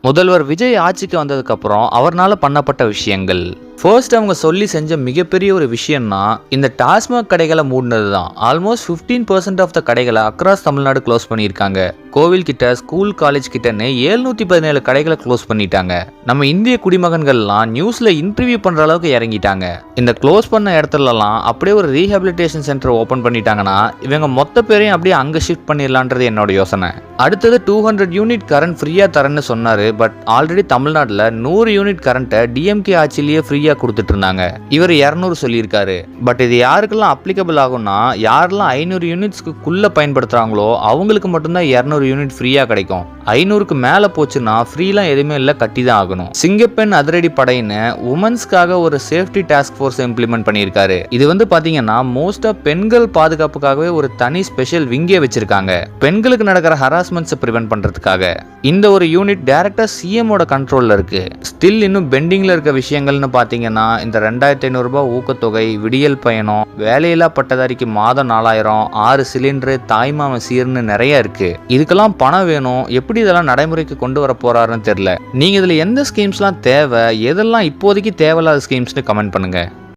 முதல்வர் விஜய் ஆட்சிக்கு வந்ததுக்கு அப்புறம் அவர்னால பண்ணப்பட்ட விஷயங்கள். ஃபர்ஸ்ட் அவங்க சொல்லி செஞ்ச மிகப்பெரிய ஒரு விஷயம்னா இந்த டாஸ்மாக் கடைகளை மூடினது தான். ஆல்மோஸ்ட் 15% ஆஃப் த கடைகளை அக்ராஸ் தமிழ்நாடு க்ளோஸ் பண்ணியிருக்காங்க. கோவில் கிட்ட, ஸ்கூல், காலேஜ் கிட்டன்னு 717 கடைகளை க்ளோஸ் பண்ணிட்டாங்க. நம்ம இந்திய குடிமகன்கள்லாம் நியூஸ்ல இன்டர்வியூ பண்ற அளவுக்கு இறங்கிட்டாங்க. இந்த க்ளோஸ் பண்ண இடத்துலலாம் அப்படியே ஒரு ரீஹாபிலிட்டேஷன் சென்டர் ஓபன் பண்ணிட்டாங்கன்னா இவங்க மொத்த பேரையும் அப்படியே அங்க ஷிஃப்ட் பண்ணிடலான்றது என்னோட யோசனை. அடுத்தது 200 யூனிட் கரண்ட் ஃப்ரீயா தரேன்னு சொன்னாரு. பட் ஆல்ரெடி தமிழ்நாட்டில் 100 யூனிட் கரண்ட்டை டிஎம்கே ஆட்சிலேயே ஃப்ரீயா கொடுத்துட்டு இருந்தாங்க. இவர் 200 சொல்லியிருக்காரு. பட் இது யாருக்கெல்லாம் அப்ளிகபிள் ஆகும்னா யாரெல்லாம் 500 யூனிட்ஸ்க்குள்ள பயன்படுத்துறாங்களோ அவங்களுக்கு மட்டும்தான் 200 யூனிட் ஃப்ரீயா கிடைக்கும். 500க்கு மேல போச்சுன்னா ஃப்ரீலாம் எதுவுமே இல்லை, கட்டி தான் ஆகணும். சிங்கப்பெண் அதிரடி படையின்னு உமன்ஸ்க்காக ஒரு சேஃப்டி டாஸ்க் ஃபோர்ஸ் இம்ப்ளிமெண்ட் பண்ணியிருக்காரு. இது வந்து பாத்தீங்கன்னா மோஸ்டா பெண்கள் பாதுகாப்புக்காகவே ஒரு தனி ஸ்பெஷல் விங்கே வச்சிருக்காங்க. பெண்களுக்கு நடக்கிற ஹராஸ்மெண்ட்ஸை ப்ரிவென்ட் பண்றதுக்காக. இந்த ஒரு யூனிட் டைரக்டா சிஎமோட கண்ட்ரோல்ல இருக்கு. ஸ்டில் இன்னும் பெண்டிங்ல இருக்க விஷயங்கள்னு பாத்தீங்கன்னா இந்த 2500 ரூபாய் ஊக்கத்தொகை, விடியல் பயணம், வேலையில்லா பட்டதாரிக்கு மாதம் 4000, 6 சிலிண்டரு, தாய்மாம சீர்னு நிறைய இருக்கு. இதுக்கெல்லாம் பணம் வேணும். எப்படி இதெல்லாம் நடைமுறைக்கு கொண்டு வர போறாருன்னு தெரியல. நீங்க இதுல எந்த ஸ்கீம்ஸ்லாம் தேவை, எதெல்லாம் இப்போதைக்கு தேவையில்லாத ஸ்கீம்ஸ்னு கமெண்ட் பண்ணுங்க.